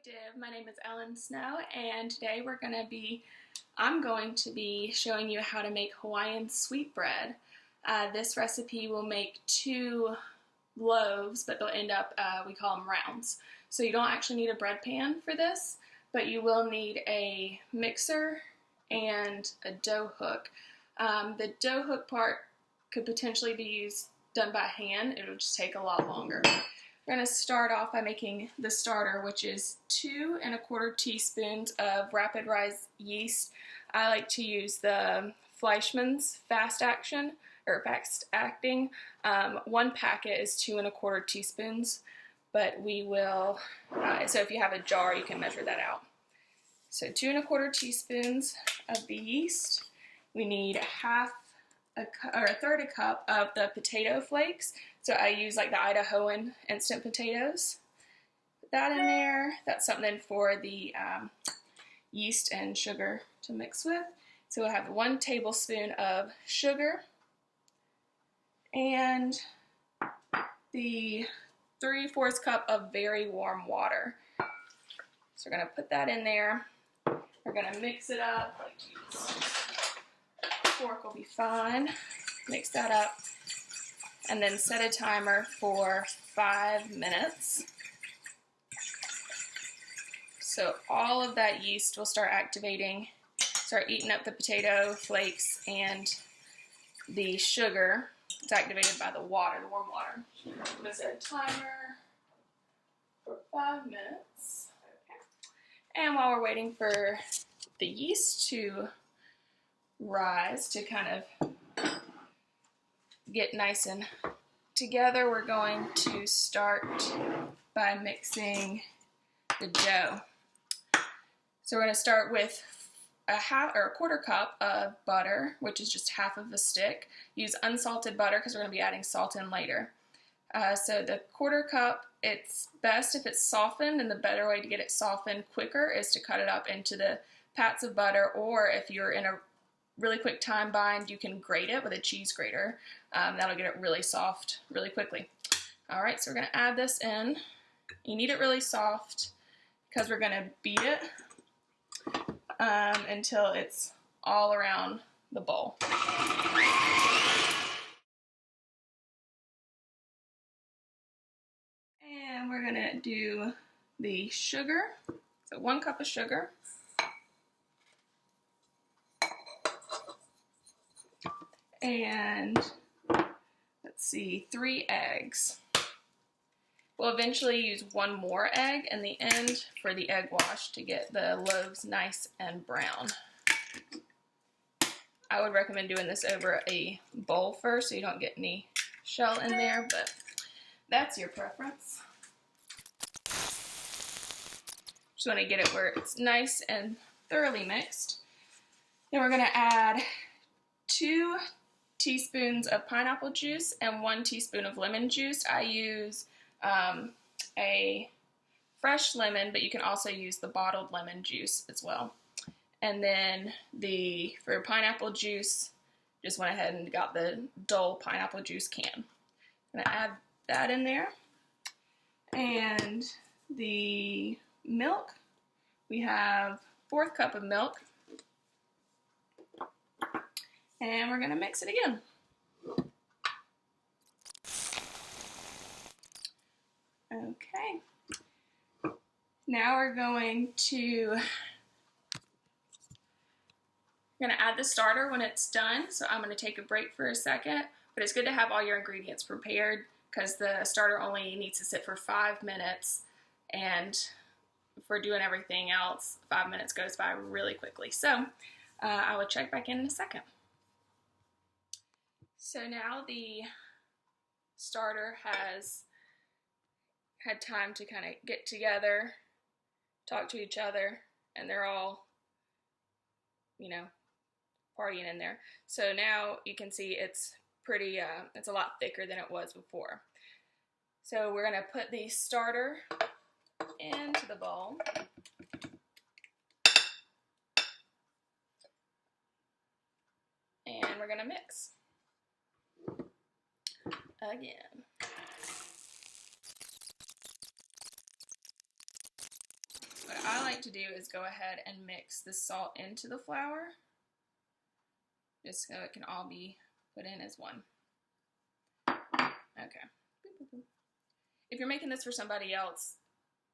Wake Div. My name is Ellen Snow, and today I'm going to be showing you how to make Hawaiian Sweet Bread. This recipe will make 2 loaves, but they'll end up, we call them rounds. So you don't actually need a bread pan for this, but you will need a mixer and a dough hook. The dough hook part could potentially be done by hand. It will just take a lot longer. We're going to start off by making the starter, which is 2 1/4 teaspoons of rapid rise yeast. I like to use the Fleischmann's fast acting. 1 packet is 2 1/4 teaspoons, but we will, so if you have a jar, you can measure that out. So 2 1/4 teaspoons of the yeast. We need a third a cup of the potato flakes. So I use like the Idahoan instant potatoes. Put that in there. That's something for the yeast and sugar to mix with. So we'll have 1 tablespoon of sugar and the 3/4 cup of very warm water. So we're going to put that in there. We're going to mix it up. Like fork will be fine. Mix that up and then set a timer for 5 minutes. So all of that yeast will start eating up the potato flakes and the sugar. It's activated by the water, the warm water. I'm going to set a timer for 5 minutes. Okay. And while we're waiting for the yeast to rise, to kind of get nice and together, we're going to start by mixing the dough. So we're going to start with a 1/4 cup of butter, which is just half of a stick. Use unsalted butter because we're going to be adding salt in later. So the 1/4 cup, it's best if it's softened, and the better way to get it softened quicker is to cut it up into the pats of butter, or if you're in a really quick time bind, you can grate it with a cheese grater. That'll get it really soft really quickly. All right, so we're going to add this in. You need it really soft because we're going to beat it until it's all around the bowl. And we're going to do the sugar. So 1 cup of sugar. And let's see, 3 eggs. We'll eventually use 1 more egg in the end for the egg wash to get the loaves nice and brown. I would recommend doing this over a bowl first so you don't get any shell in there, but that's your preference. Just want to get it where it's nice and thoroughly mixed. Then we're going to add 2 teaspoons of pineapple juice and 1 teaspoon of lemon juice. I use a fresh lemon, but you can also use the bottled lemon juice as well. And then for pineapple juice, just went ahead and got the Dole pineapple juice can. I'm gonna add that in there. And the milk, we have 1/4 cup of milk. And we're going to mix it again. Okay. Now we're going to add the starter when it's done. So I'm going to take a break for a second, but it's good to have all your ingredients prepared because the starter only needs to sit for 5 minutes, and if we're doing everything else, 5 minutes goes by really quickly. So I will check back in a second. So now the starter has had time to kind of get together, talk to each other, and they're all, partying in there. So now you can see it's pretty, it's a lot thicker than it was before. So we're going to put the starter into the bowl. And we're going to mix again. what I like to do is go ahead and mix the salt into the flour, just so it can all be put in as one. Okay. If you're making this for somebody else,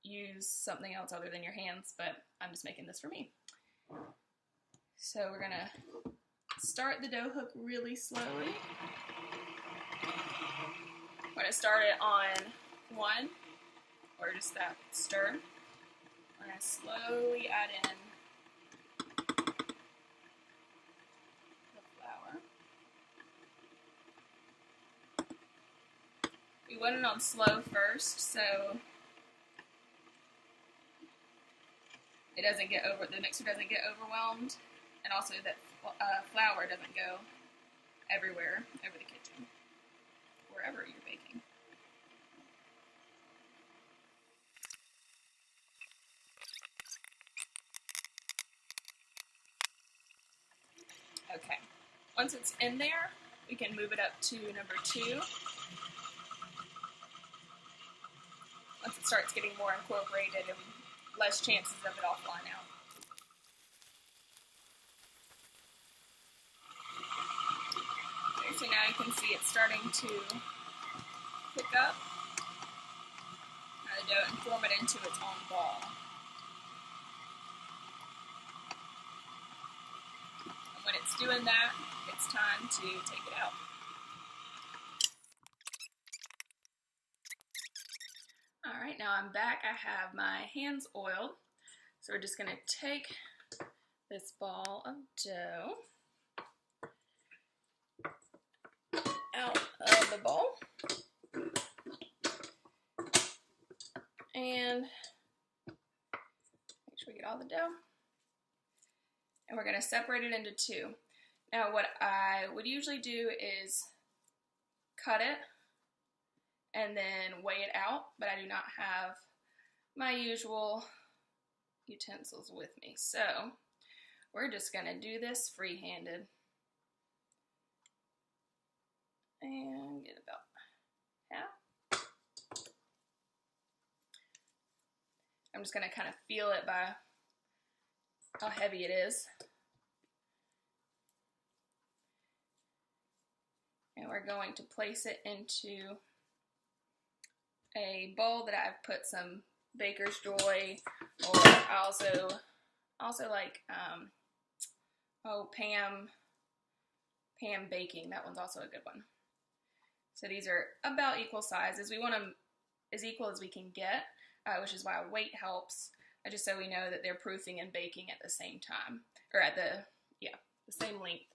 use something else other than your hands, but I'm just making this for me. So we're gonna start the dough hook really slowly. I'm gonna start it on 1, or just that stir. I'm gonna slowly add in the flour. We went it on slow first, so it doesn't get the mixer doesn't get overwhelmed, and also that flour doesn't go everywhere over the kitchen, wherever you're baking. Okay, once it's in there, we can move it up to number 2. Once it starts getting more incorporated and less chances of it all flying out. Okay, so now you can see it's starting to pick up the dough and form it into its own ball. And when it's doing that, it's time to take it out. Alright, now I'm back. I have my hands oiled. So we're just going to take this ball of dough out of the bowl. And make sure we get all the dough. And we're going to separate it into 2. Now what I would usually do is cut it and then weigh it out, but I do not have my usual utensils with me. So we're just going to do this free-handed and get about half. I'm just going to kind of feel it by how heavy it is. And we're going to place it into a bowl that I've put some Baker's Joy, or I also like Pam Baking. That one's also a good one. So these are about equal sizes. We want them as equal as we can get, which is why weight helps. Just so we know that they're proofing and baking at the same time, or at the same length.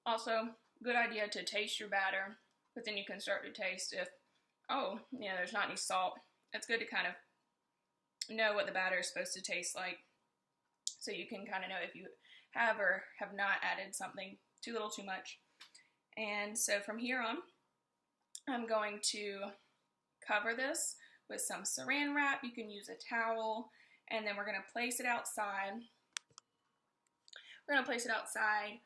Also, good idea to taste your batter, but then you can start to taste if, there's not any salt. It's good to kind of know what the batter is supposed to taste like, so you can kind of know if you have or have not added something too little, too much. And so from here on, I'm going to cover this with some saran wrap. You can use a towel, and then we're going to place it outside. We're going to place it outside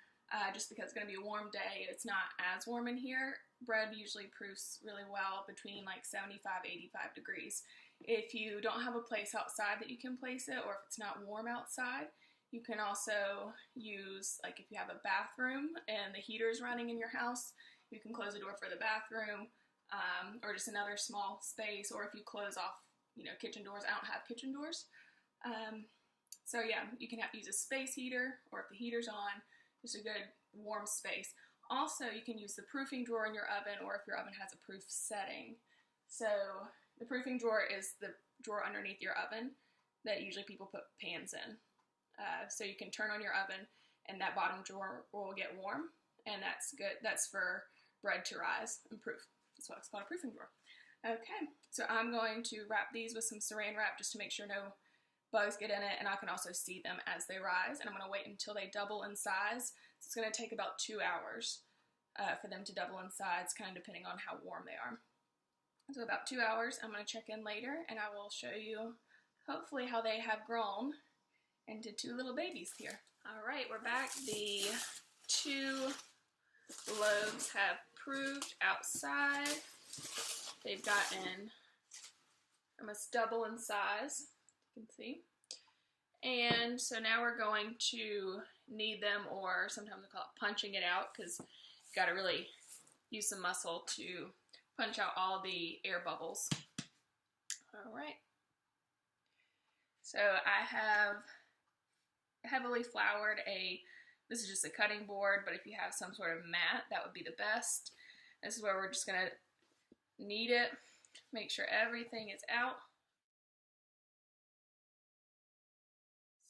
just because it's going to be a warm day. It's not as warm in here. Bread usually proofs really well between like 75, 85 degrees. If you don't have a place outside that you can place it, or if it's not warm outside, you can also use, like if you have a bathroom and the heater's running in your house, you can close the door for the bathroom, or just another small space, or if you close off, kitchen doors. I don't have kitchen doors. So yeah, you can use a space heater, or if the heater's on, just a good warm space. Also, you can use the proofing drawer in your oven, or if your oven has a proof setting. So the proofing drawer is the drawer underneath your oven that usually people put pans in. So you can turn on your oven, and that bottom drawer will get warm, and that's good. That's for bread to rise and proof. That's why it's called a proofing drawer. Okay, so I'm going to wrap these with some saran wrap just to make sure no bugs get in it, and I can also see them as they rise. And I'm going to wait until they double in size. So it's going to take about 2 hours for them to double in size, kind of depending on how warm they are. So about 2 hours, I'm going to check in later, and I will show you hopefully how they have grown into 2 little babies here. All right, we're back. The 2 loaves have proved outside. They've gotten almost double in size. you can see. And so now we're going to knead them, or sometimes they call it punching it out, because you've got to really use some muscle to punch out all the air bubbles. All right. So I have heavily floured this is just a cutting board, but if you have some sort of mat, that would be the best. This is where we're just gonna knead it, make sure everything is out.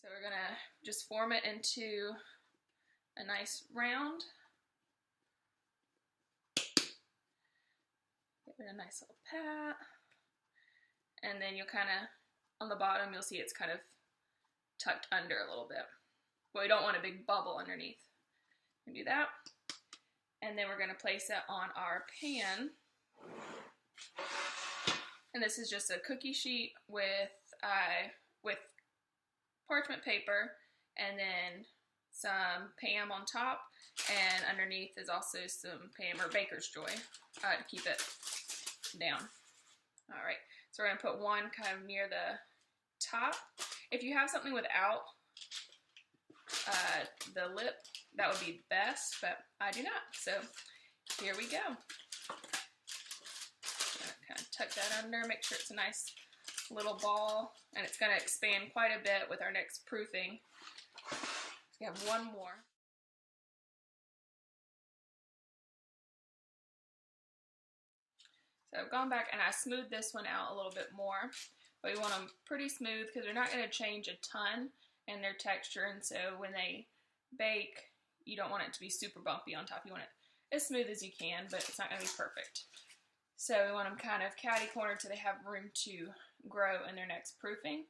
So we're gonna just form it into a nice round. Give it a nice little pat. And then you'll kind of, on the bottom, you'll see it's kind of tucked under a little bit. But we don't want a big bubble underneath. We can do that. And then we're going to place it on our pan. And this is just a cookie sheet with parchment paper, and then some Pam on top, and underneath is also some Pam or Baker's Joy to keep it down. All right, so we're going to put one kind of near the top. If you have something without the lip, that would be best, but I do not. So here we go. Kind of tuck that under, make sure it's a nice little ball, and it's going to expand quite a bit with our next proofing. So we have one more. So I've gone back and I smoothed this one out a little bit more, but we want them pretty smooth because they're not going to change a ton in their texture, and so when they bake, you don't want it to be super bumpy on top. You want it as smooth as you can, but it's not going to be perfect. So we want them kind of catty-cornered so they have room to grow in their next proofing.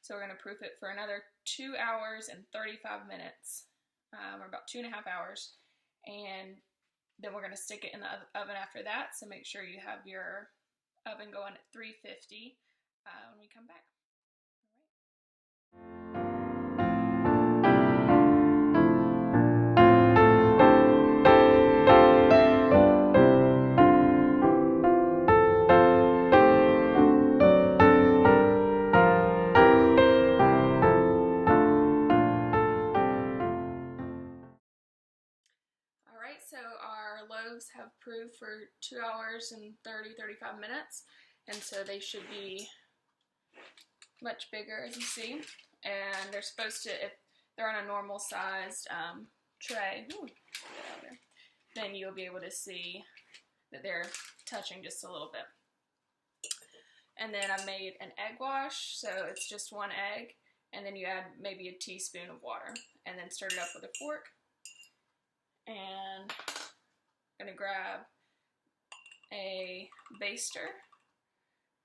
So we're going to proof it for another 2 hours and 35 minutes, or about 2.5 hours, and then we're going to stick it in the oven after that. So make sure you have your oven going at 350 when we come back. So our loaves have proofed for 2 hours and 35 minutes, and so they should be much bigger, as you see. And they're supposed to, if they're on a normal sized tray, then you'll be able to see that they're touching just a little bit. And then I made an egg wash, so it's just one egg, and then you add maybe a teaspoon of water, and then stir it up with a fork. And I'm going to grab a baster,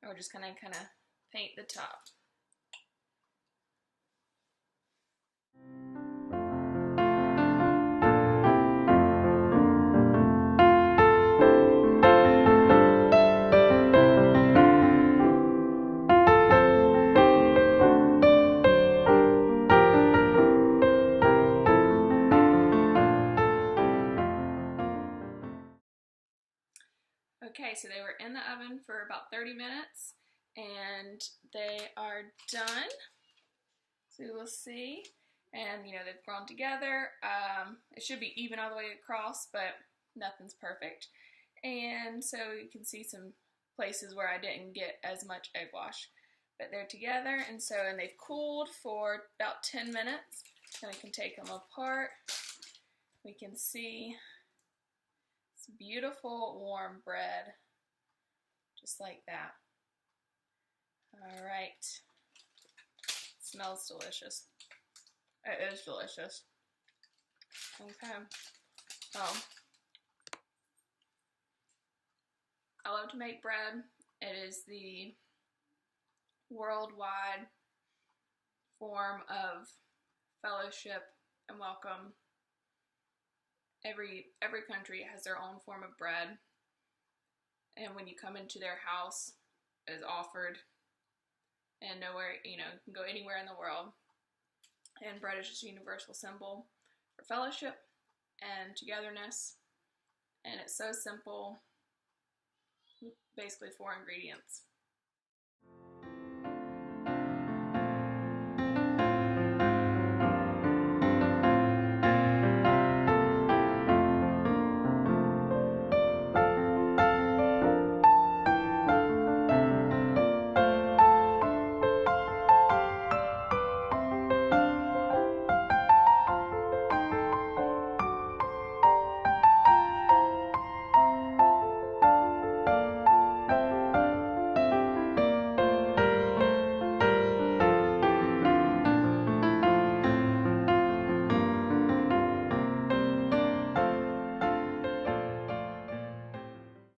and we're just going to kind of paint the top. Okay, so they were in the oven for about 30 minutes, and they are done. So we'll see, and you know, they've grown together. It should be even all the way across, but nothing's perfect. And so you can see some places where I didn't get as much egg wash, but they're together, and they've cooled for about 10 minutes. And we can take them apart. We can see beautiful warm bread, just like that. All right, smells delicious. It is delicious. Okay, I love to make bread. It is the worldwide form of fellowship and welcome. Every country has their own form of bread, and when you come into their house, it is offered, and nowhere, you can go anywhere in the world, and bread is just a universal symbol for fellowship and togetherness, and it's so simple, basically 4 ingredients.